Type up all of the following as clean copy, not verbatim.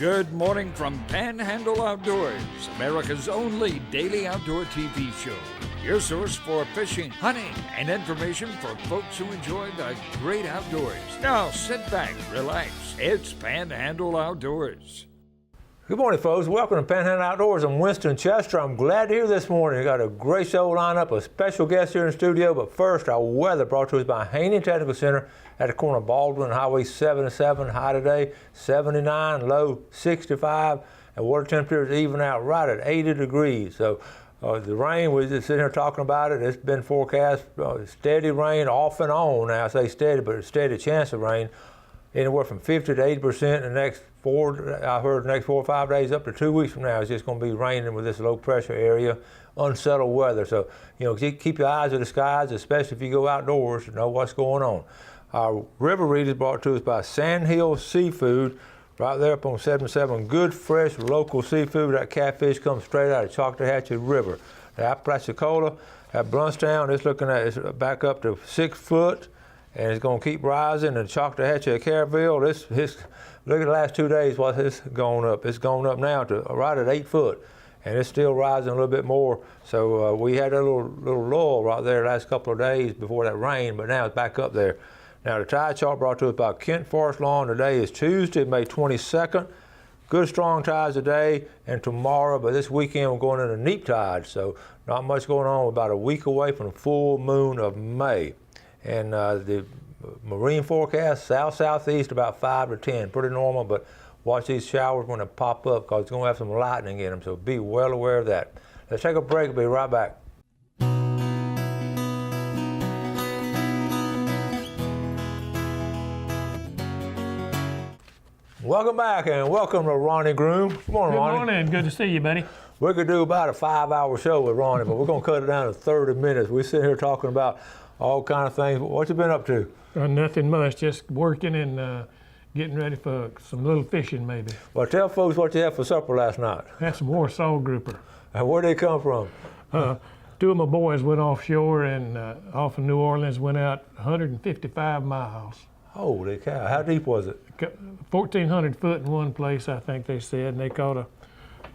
Good morning from Panhandle Outdoors, America's only daily outdoor TV show. Your source for fishing, hunting, and information for folks who enjoy the great outdoors. Now sit back, relax. It's Panhandle Outdoors. Good morning, folks. Welcome to Panhandle Outdoors. I'm Winston Chester. I'm glad to hear this morning. We got a great show lined up, a special guest here in the studio. But first, our weather brought to us by Haney Technical Center at the corner of Baldwin and Highway 77. High today, 79, low 65, and water temperature is even out right at 80 degrees. So the rain, we're just sitting here talking about it. It's been forecast steady rain off and on. Now I say steady, but a steady chance of rain. Anywhere from 50 to 80% in the next the next 4 or 5 days, up to 2 weeks from now, it's just going to be raining with this low pressure area, unsettled weather. So, keep your eyes to the skies, especially if you go outdoors to know what's going on. Our river read is brought to us by Sandhill Seafood, right there up on 77. Good, fresh, local seafood. That catfish comes straight out of Choctahatchee River. The Apalachicola at Bluntstown, it's back up to 6 foot. And it's going to keep rising. And Choctahatchee at Caryville, look at the last 2 days, what it's gone up. It's gone up now to right at 8 foot, and it's still rising a little bit more. So we had a little lull right there the last couple of days before that rain, but now it's back up there. Now the tide chart brought to us by Kent Forest Lawn. Today is Tuesday, May 22nd. Good strong tides today and tomorrow, but this weekend we're going into neap tide, so not much going on. We're about a week away from the full moon of May. And the marine forecast, south-southeast, about 5 to 10, pretty normal, but watch these showers when they pop up because it's going to have some lightning in them, so be well aware of that. Let's take a break. We'll be right back. Welcome back, and welcome to Ronnie Groom. Good morning, Ronnie. Good morning. Good to see you, buddy. We could do about a 5-hour show with Ronnie, but we're going to cut it down to 30 minutes. We're sitting here talking about all kind of things. What you been up to? Nothing much, just working and getting ready for some little fishing maybe. Well, tell folks what you had for supper last night. Had some Warsaw grouper. And where'd they come from? 2 of my boys went offshore and off of New Orleans, went out 155 miles. Holy cow, how deep was it? 1,400 foot in one place, I think they said, and they caught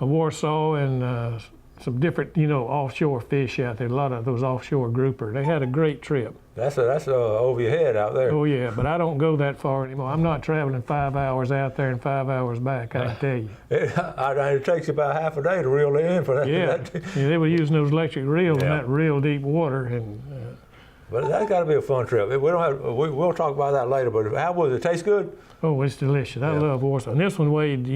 a Warsaw and some different, offshore fish out there, a lot of those offshore grouper. They had a great trip. That's over your head out there. Oh, yeah, but I don't go that far anymore. I'm not traveling 5 hours out there and 5 hours back, I can tell you. It takes you about half a day to reel in for that. Yeah, they were using those electric reels in that real deep water. But that's got to be a fun trip. We'll talk about that later, but how was it? Taste good? Oh, it's delicious. I love Warsaw. And this one weighed,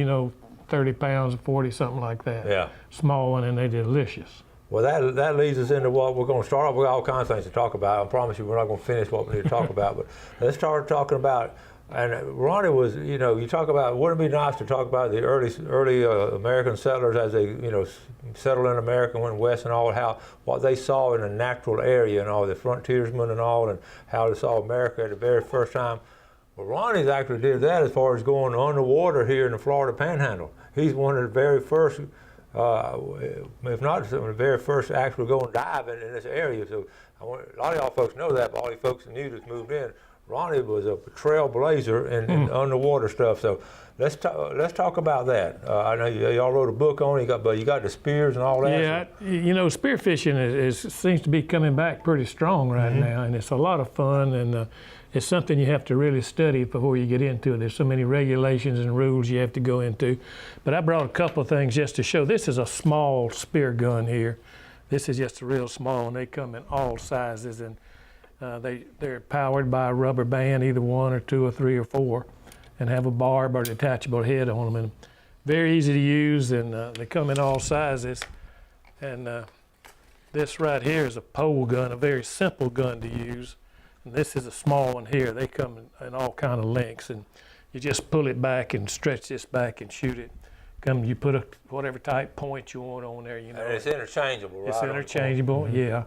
30 pounds, 40, something like that. Yeah. Small one, and they're delicious. Well, that leads us into what we're going to start off with. All kinds of things to talk about. I promise you we're not going to finish what we need to talk about, but let's start talking about, and Ronnie was, you talk about, wouldn't it be nice to talk about the early American settlers as they, settled in America, went west and all, what they saw in a natural area and all, the frontiersmen and all, and how they saw America at the very first time. Well, Ronnie's actually did that as far as going underwater here in the Florida Panhandle. He's one of the very first, if not some of the very first, actually go and dive in this area. So a lot of y'all folks know that, but all you folks that new that's moved in, Ronnie was a trailblazer in underwater stuff. So let's talk about that. I know y'all wrote a book on it, but you got the spears and all that. Yeah, spear fishing seems to be coming back pretty strong right now, and it's a lot of fun, and it's something you have to really study before you get into it. There's so many regulations and rules you have to go into. But I brought a couple of things just to show. This is a small spear gun here. This is just a real small, and they come in all sizes, and they're powered by a rubber band, either 1 or 2 or 3 or 4, and have a barb or detachable head on them. And very easy to use, and they come in all sizes. And this right here is a pole gun, a very simple gun to use. And this is a small one here. They come in all kind of lengths, and you just pull it back and stretch this back and shoot it. You put whatever type point you want on there, And it's interchangeable, right? It's interchangeable, yeah.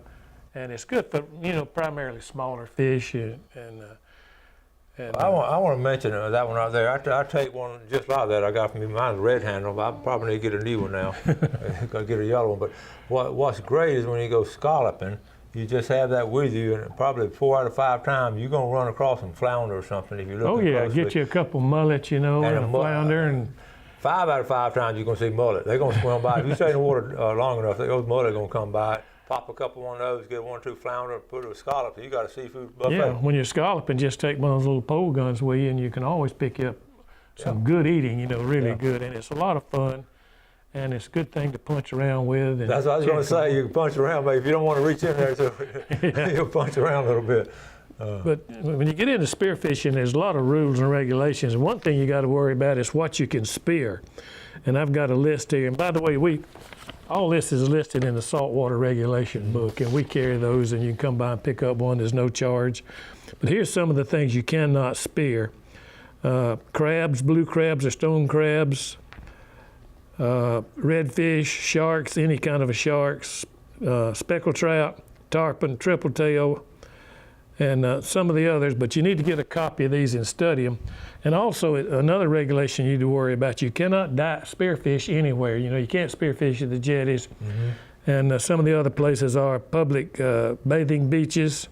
And it's good for, primarily smaller fish. I want to mention that one right there. I take one just like that I got from me. Mine's red handle, but I probably need to get a new one now. Got to get a yellow one. But what's great is when you go scalloping, you just have that with you, and probably 4 out of 5 times you're going to run across some flounder or something if you look. Oh yeah, closely. Get you a couple mullets, and a flounder, and 5 out of 5 times you're going to see mullet. They're going to swim by. If you stay in the water long enough, those mullet are going to come by. Pop a couple one of those, get 1 or 2 flounder, put it with scallop. You got a seafood buffet. Yeah, when you're scalloping, just take one of those little pole guns with you, and you can always pick up some good eating, you know, really good. And it's a lot of fun, and it's a good thing to punch around with. And that's what I was going to say. You can punch around, but if you don't want to reach in there, so you'll punch around a little bit. But when you get into spearfishing, there's a lot of rules and regulations. And one thing you got to worry about is what you can spear. And I've got a list here. And by the way, all this is listed in the saltwater regulation book, and we carry those, and you can come by and pick up one. There's no charge. But here's some of the things you cannot spear. Crabs, blue crabs or stone crabs, redfish, sharks, any kind of a sharks, speckled trout, tarpon, triple tail, and some of the others, but you need to get a copy of these and study them. And also another regulation you need to worry about, you cannot spearfish anywhere. You know, you can't spearfish at the jetties. And some of the other places are public bathing beaches,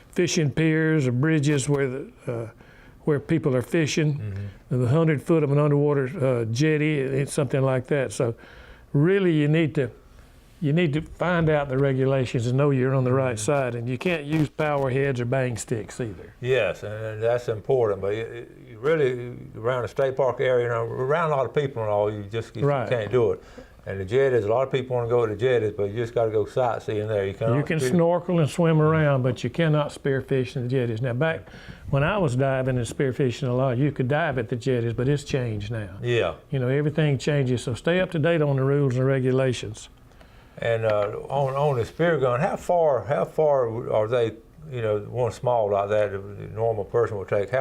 fishing piers or bridges where people are fishing, the 100 foot of an underwater jetty, it's something like that. So really you need to find out the regulations and know you're on the right side, and you can't use power heads or bang sticks either. Yes, and that's important, but you really, around the state park area, you know, around a lot of people and all, you can't do it. And the jetties, a lot of people want to go to the jetties, but you just got to go sightseeing there. You can snorkel and swim around, but you cannot spearfish in the jetties. Now, back when I was diving and spearfishing a lot, you could dive at the jetties, but it's changed now. Yeah. You know, everything changes, so stay up to date on the rules and regulations. And on the spear gun, how far are they? You know, one small like that, a normal person would take.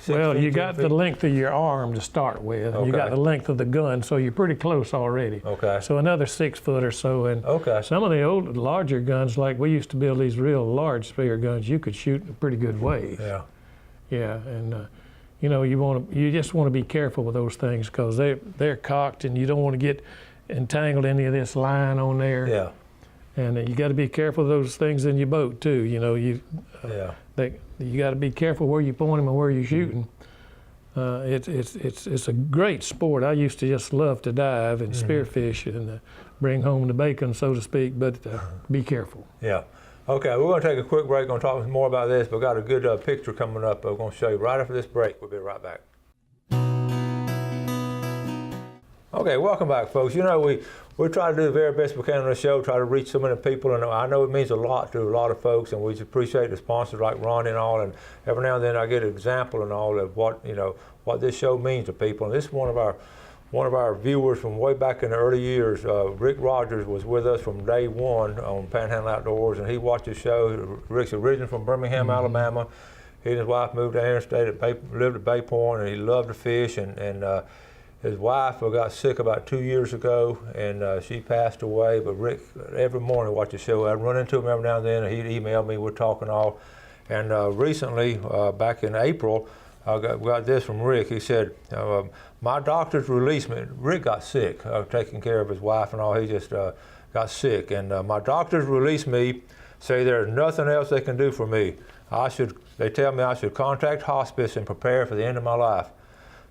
Well, you got the length of your arm to start with. Okay. You got the length of the gun, so you're pretty close already. Okay. So another 6 foot or so. And some of the larger guns, like we used to build these real large spear guns, you could shoot a pretty good way. Yeah. Yeah, and you know, you just want to be careful with those things because they're cocked, and you don't want to get entangled any of this line on there. Yeah. And you got to be careful of those things in your boat too. You know, you got to be careful where you point them and where you're shooting. It's a great sport. I used to just love to dive and spearfish and bring home the bacon, so to speak. But be careful. Yeah. Okay, we're going to take a quick break. We're going to talk more about this. We've got a good picture coming up. We're going to show you right after this break. We'll be right back. Okay, welcome back, folks. You know, we try to do the very best we can on the show, try to reach so many people, and I know it means a lot to a lot of folks, and we appreciate the sponsors like Ron and all, and every now and then I get an example and all of what this show means to people. And this is one of our viewers from way back in the early years. Rick Rogers was with us from day one on Panhandle Outdoors, and he watched the show. Rick's originally from Birmingham, Alabama. He and his wife moved to interstate, lived at Bay Point, and he loved to fish, and his wife got sick about 2 years ago, and she passed away. But Rick, every morning, watched the show. I'd run into him every now and then, and he'd email me. We're talking all. And recently, back in April, I got this from Rick. He said, "My doctors released me." Rick got sick, taking care of his wife and all. He just got sick, and my doctors released me. Say there's nothing else they can do for me. They tell me I should contact hospice and prepare for the end of my life.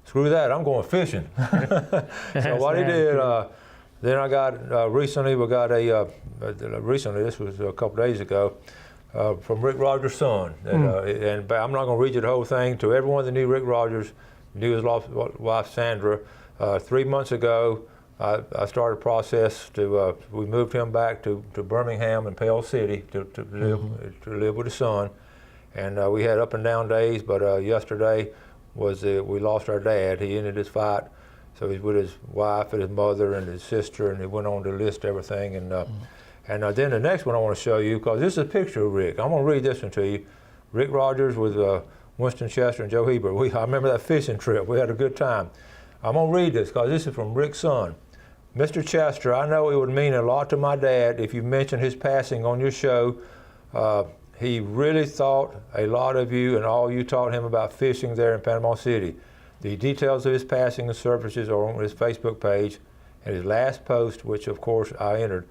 Screw that, I'm going fishing. So what he did, then I got, recently, this was a couple days ago, from Rick Rogers' son. And I'm not going to read you the whole thing. To everyone that knew Rick Rogers, knew his wife Sandra, 3 months ago, I started a process we moved him back to Birmingham and Pell City to live with his son. And we had up and down days, but yesterday, we lost our dad. He ended his fight, so he's with his wife and his mother and his sister, and he went on to list everything. And then the next one I want to show you, because this is a picture of Rick. I'm going to read this one to you. Rick Rogers with Winston Chester and Joe Hebert. I remember that fishing trip. We had a good time. I'm going to read this because this is from Rick's son. Mr. Chester, I know it would mean a lot to my dad if you mentioned his passing on your show. He really thought a lot of you, and all you taught him about fishing there in Panama City. The details of his passing and services are on his Facebook page and his last post, which of course I entered.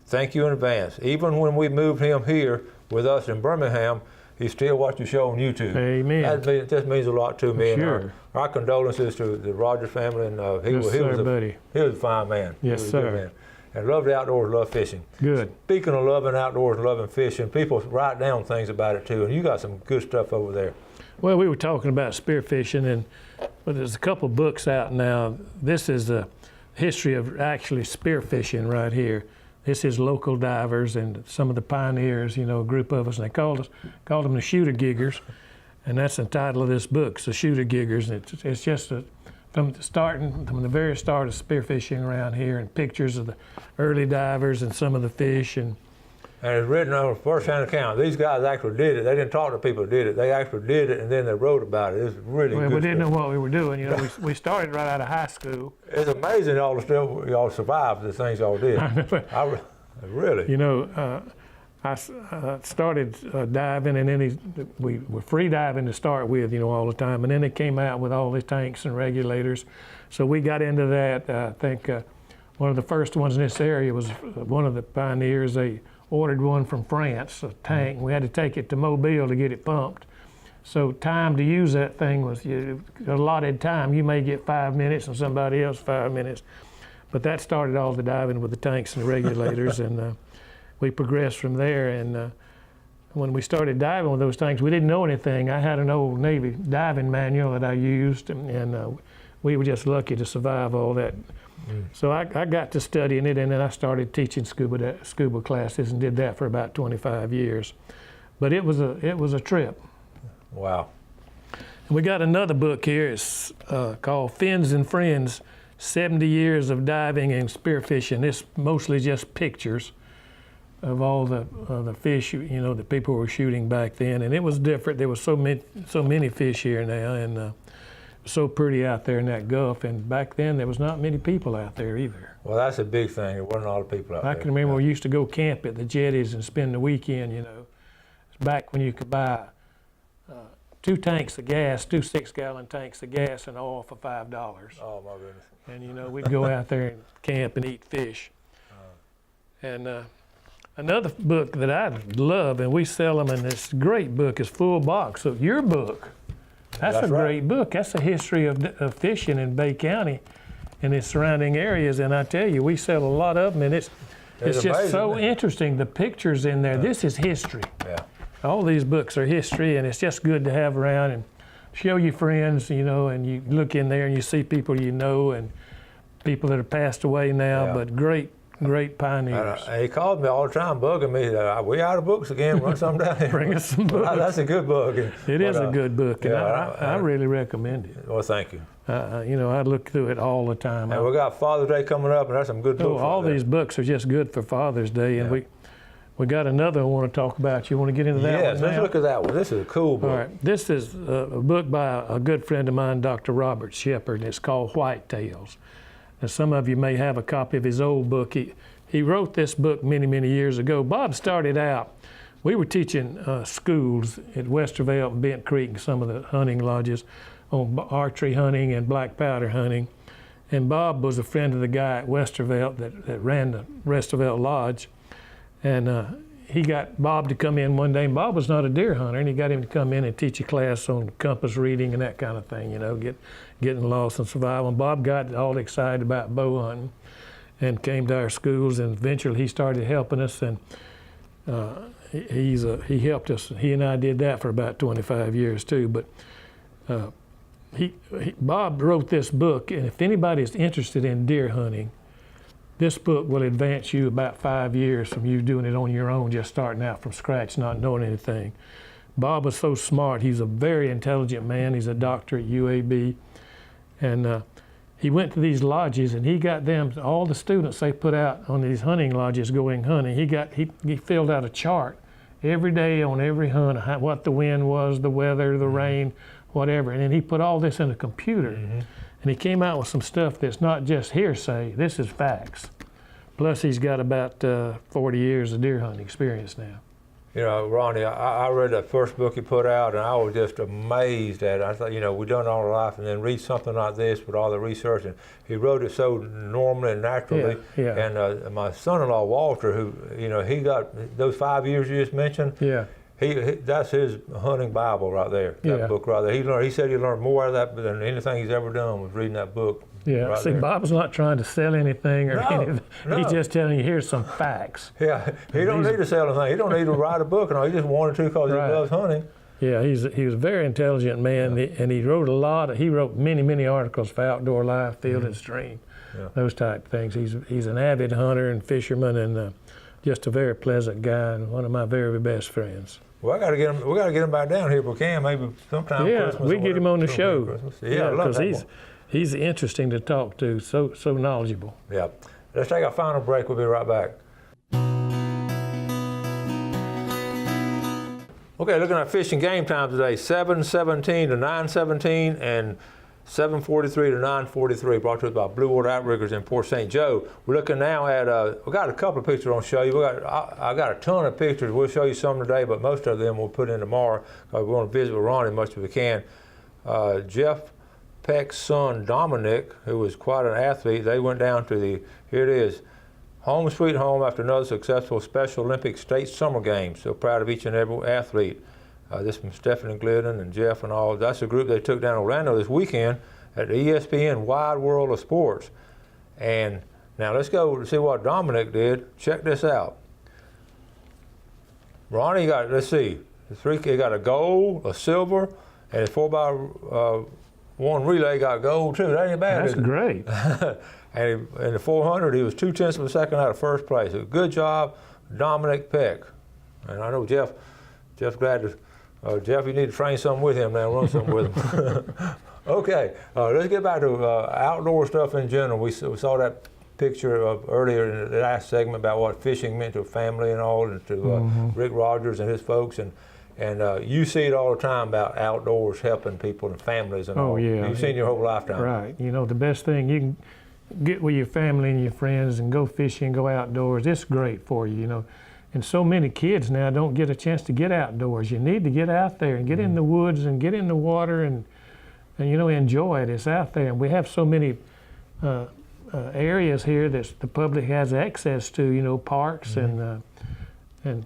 Thank you in advance. Even when we moved him here with us in Birmingham, he still watches your show on YouTube. Amen. That just means a lot to me. Sure. And our condolences to the Rogers family, and he Yes, was buddy. He was a fine man. Yes, He was a sir. good man. And love the outdoors, love fishing. Good. Speaking of loving outdoors and loving fishing, people write down things about it too, and you got some good stuff over there. Well, we were talking about spearfishing, and there's a couple books out now. This is a history of actually spearfishing right here. This is local divers and some of the pioneers, you know, a group of us, and they called them the shooter giggers, and that's the title of this book. It's the shooter giggers, and it's just from the very start of spearfishing around here, and pictures of the early divers and some of the fish. And it's written on a first-hand account. These guys actually did it. They didn't talk to people who did it. They actually did it, and then they wrote about it. It's really good. We didn't stuff. know what we were doing. You know, we started right out of high school. It's amazing y'all survived the things y'all did. Really. You know, I started diving, and then we were free diving to start with, you know, all the time. And then they came out with all the tanks and regulators. So we got into that. I think one of the first ones in this area was one of the pioneers. They ordered one from France, a tank. We had to take it to Mobile to get it pumped. So time to use that thing was allotted time. You may get 5 minutes and somebody else 5 minutes. But that started all the diving with the tanks and the regulators, and we progressed from there. And when we started diving with those tanks, we didn't know anything. I had an old Navy diving manual that I used, and we were just lucky to survive all that. So I got to studying it, and then I started teaching scuba classes, and did that for about 25 years. But it was a trip. Wow. And we got another book here. It's called Fins and Friends, 70 Years of Diving and Spearfishing. It's mostly just pictures of all the fish, you know, that people were shooting back then. And it was different. There was so many fish here now, and so pretty out there in that Gulf. And back then, there was not many people out there either. Well, that's a big thing. There wasn't a lot of people out there. I can remember we used to go camp at the jetties and spend the weekend, you know. It's back when you could buy 2 tanks of gas, 2 6-gallon tanks of gas and oil for $5. Oh, my goodness. And, you know, we'd go out there and camp and eat fish. And another book that I love, and we sell them, and this great book, is Full Box. So your book, that's a great book. That's a history of fishing in Bay County and its surrounding areas. And I tell you, we sell a lot of them, and it's just amazing, so interesting. The pictures in there, this is history. Yeah. All these books are history, and it's just good to have around and show your friends, you know, and you look in there and you see people you know and people that have passed away now, but great pioneers. He called me all the time, bugging me. We out of books again. Run something down here. Bring us some books. That's a good book. It is a good book, and I really recommend it. Well, thank you. You know, I look through it all the time. And we got Father's Day coming up, and there's some good books. All these books are just good for Father's Day, and we got another I want to talk about. You want to get into that one? Yes, let's look at that one. This is a cool book. All right. This is a book by a good friend of mine, Dr. Robert Shepard, and it's called Whitetails. And some of you may have a copy of his old book. He wrote this book many, many years ago. Bob started out, we were teaching schools at Westervelt and Bent Creek and some of the hunting lodges on archery hunting and black powder hunting. And Bob was a friend of the guy at Westervelt that ran the Westervelt Lodge. And he got Bob to come in one day, and Bob was not a deer hunter, and he got him to come in and teach a class on compass reading and that kind of thing, you know, getting lost and survival. And Bob got all excited about bow hunting and came to our schools, and eventually he started helping us, and he helped us. He and I did that for about 25 years too. But Bob wrote this book, and if anybody's interested in deer hunting, this book will advance you about 5 years from you doing it on your own, just starting out from scratch, not knowing anything. Bob was so smart. He's a very intelligent man. He's a doctor at UAB. And he went to these lodges, and he got them, all the students they put out on these hunting lodges going hunting, he filled out a chart every day on every hunt, what the wind was, the weather, the rain, whatever. And then he put all this in a computer. And he came out with some stuff that's not just hearsay, this is facts. Plus he's got about 40 years of deer hunting experience now. You know, Ronnie, I read that first book he put out, and I was just amazed at it. I thought, you know, we've done all our life, and then read something like this with all the research, and he wrote it so normally and naturally. And my son-in-law, Walter, who, you know, he got those 5 years you just mentioned, that's his hunting Bible right there. That book right there. He said he learned more out of that than anything he's ever done was reading that book. Yeah. Right See, there. Bob's not trying to sell anything or anything. No. He's just telling you here's some facts. Yeah. He don't need to sell anything. He don't need to write a book and all. He just wanted to because he loves hunting. Yeah, he was a very intelligent man, and he wrote he wrote many articles for Outdoor Life, Field and Stream, those type of things. He's an avid hunter and fisherman, and just a very pleasant guy, and one of my very best friends. Well, we got to get him back down here if we can, maybe sometime. Yeah, Christmas we get him on the show. Yeah, because he's interesting to talk to, so knowledgeable. Yeah. Let's take our final break. We'll be right back. Okay, looking at fishing game times today, 7:17 to 9:17 and 7:43 to 9:43, brought to us by Blue Water Outriggers in Port St. Joe. We're looking now at, we got a couple of pictures I'll show you. I got a ton of pictures. We'll show you some today, but most of them we'll put in tomorrow because we want to visit with Ronnie as much as we can. Jeff Peck's son, Dominic, who was quite an athlete, they went down to here it is, home sweet home after another successful Special Olympics State Summer Games. So proud of each and every athlete. This from Stephanie Glidden and Jeff and all. That's a group they took down Orlando this weekend at the ESPN Wide World of Sports. And now let's go to see what Dominic did. Check this out. Ronnie let's see, he got a gold, a silver, and his 4x1 relay got gold too. That ain't bad. That's great. And in the 400, he was 0.2 of a second out of first place. So good job, Dominic Peck. And I know Jeff glad to. Jeff, you need to train something with him now, run something with him. Okay, let's get back to outdoor stuff in general. We saw that picture earlier in the last segment about what fishing meant to family and all, and to Rick Rogers and his folks. And you see it all the time about outdoors helping people and families and all. Oh, yeah. You've seen your whole lifetime. Right. You know, the best thing you can get with your family and your friends and go fishing, go outdoors, it's great for you, you know. And so many kids now don't get a chance to get outdoors. You need to get out there and get in the woods and get in the water and you know, enjoy it. It's out there. And we have so many areas here that the public has access to, you know, parks and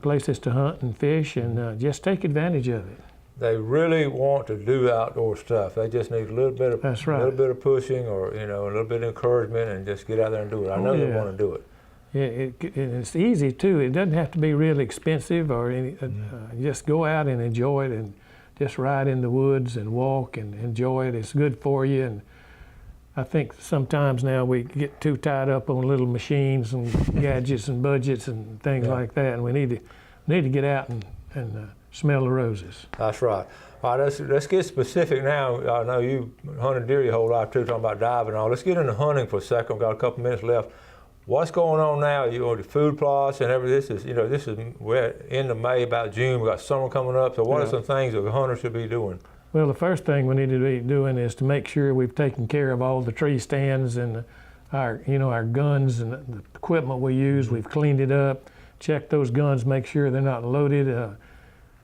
places to hunt and fish, and just take advantage of it. They really want to do outdoor stuff. They just need a little bit of little bit of pushing, or you know, a little bit of encouragement, and just get out there and do it. I know they want to do it. Yeah, and it's easy too. It doesn't have to be really expensive or any. Just go out and enjoy it, and just ride in the woods and walk and enjoy it. It's good for you. And I think sometimes now we get too tied up on little machines and gadgets and budgets and things like that, and we need to get out and smell the roses. That's right. All right, let's get specific now. I know you hunted deer your whole life too, talking about diving and all. Let's get into hunting for a second. We've got a couple minutes left. What's going on now? You know, the food plots and everything. This is we're end of May, about June. We got summer coming up. So what are some things that the hunter should be doing? Well, the first thing we need to be doing is to make sure we've taken care of all the tree stands and our guns and the equipment we use. We've cleaned it up, checked those guns, make sure they're not loaded,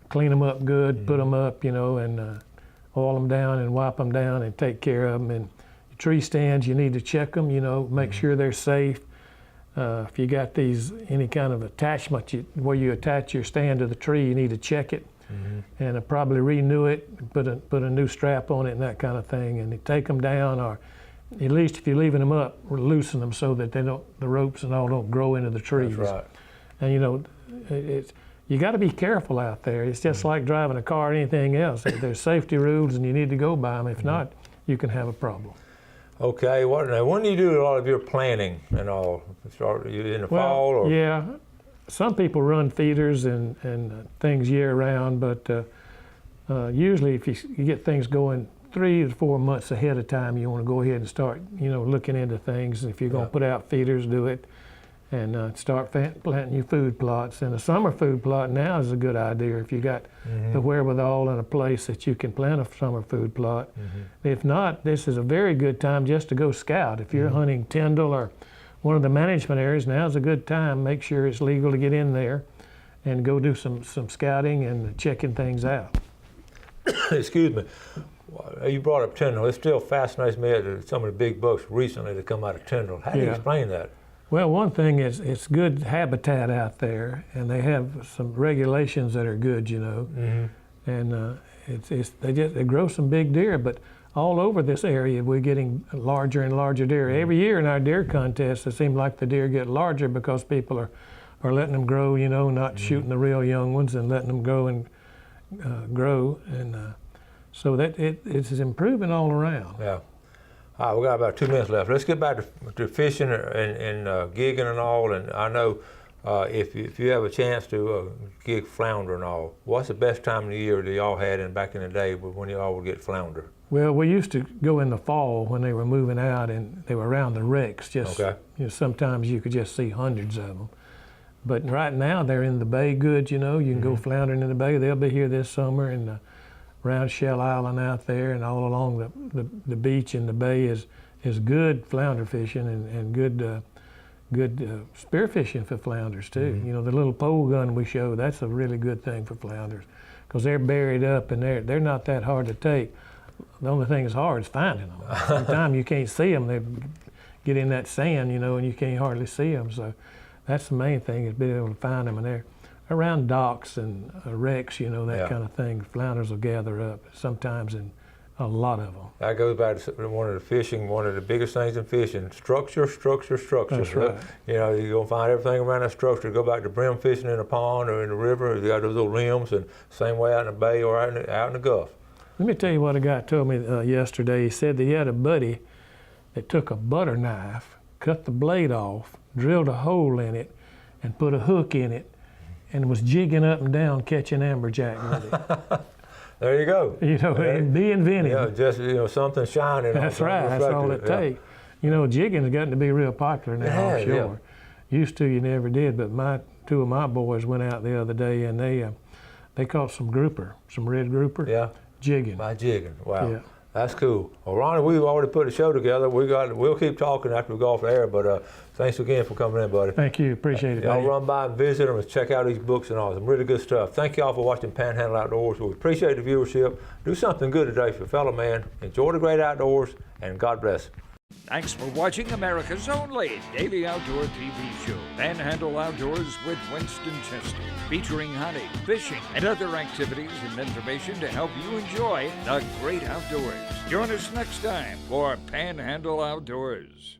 clean them up good, put them up, and oil them down and wipe them down and take care of them. And the tree stands, you need to check them, make sure they're safe. If you got any kind of attachment where you attach your stand to the tree, you need to check it. And probably renew it, put a new strap on it and that kind of thing, and take them down, or at least if you're leaving them up, loosen them so that the ropes and all don't grow into the trees. That's right. And you got to be careful out there. It's just like driving a car or anything else. There's safety rules and you need to go by them. If not, you can have a problem. Okay, now when do you do a lot of your planning and all? Start in the fall? Or? Yeah. Some people run feeders and things year round, but usually if you get things going 3 to 4 months ahead of time, you want to go ahead and start, looking into things. If you're going to put out feeders, do it, and start planting your food plots. And a summer food plot now is a good idea if you got the wherewithal and a place that you can plant a summer food plot. If not, this is a very good time just to go scout. If you're hunting Tyndall or one of the management areas, now's a good time. Make sure it's legal to get in there and go do some scouting and checking things out. Excuse me. You brought up Tyndall. It still fascinates me that some of the big bucks recently that come out of Tyndall. How do you explain that? Well, one thing is it's good habitat out there, and they have some regulations that are good, you know. Mm-hmm. And they grow some big deer, but all over this area we're getting larger and larger deer. Mm-hmm. Every year in our deer contests, it seems like the deer get larger because people are letting them grow, you know, not Mm-hmm. shooting the real young ones and letting them grow and grow, and so that it's improving all around. Yeah. All right, we got about 2 minutes left. Let's get back to fishing and gigging and all. And I know if you have a chance to gig flounder and all, what's the best time of the year that y'all had back in the day when y'all would get flounder? Well, we used to go in the fall when they were moving out, and they were around the wrecks. Just okay. You know, sometimes you could just see hundreds of them. But right now they're in the bay good. You know, you can go floundering in the bay. They'll be here this summer, and around Shell Island out there, and all along the beach in the bay is good flounder fishing and good spear fishing for flounders too. Mm-hmm. You know, the little pole gun we show, that's a really good thing for flounders because they're buried up and they're not that hard to take. The only thing that's hard is finding them. Sometimes you can't see them. They get in that sand, you know, and you can't hardly see them. So that's the main thing, is being able to find them. And they're around docks and wrecks, you know, that kind of thing. Flounders will gather up sometimes, in a lot of them. That goes back to one of the biggest things in fishing, structure. That's right. You know, you're going to find everything around that structure. Go back to brim fishing in a pond or in the river, you got those little limbs, and same way out in the bay or out in the Gulf. Let me tell you what a guy told me yesterday. He said that he had a buddy that took a butter knife, cut the blade off, drilled a hole in it, and put a hook in it, and was jigging up and down catching amberjack with it. There you go. You know, and be inventive. Yeah, just, you know, something shining. That's right. That's all it takes. You know, jigging has gotten to be real popular now offshore. Used to, you never did, but two of my boys went out the other day, and they caught some grouper, some red grouper. Yeah. Jigging. By jigging. Wow. Yeah. That's cool. Well, Ronnie, we've already put a show together. We'll keep talking after we go off the air, but thanks again for coming in, buddy. Thank you. Appreciate it. Y'all run by and visit them and check out these books and all. Some really good stuff. Thank y'all for watching Panhandle Outdoors. We appreciate the viewership. Do something good today for your fellow man. Enjoy the great outdoors, and God bless. Thanks for watching America's only daily outdoor TV show, Panhandle Outdoors with Winston Chester, featuring hunting, fishing, and other activities and information to help you enjoy the great outdoors. Join us next time for Panhandle Outdoors.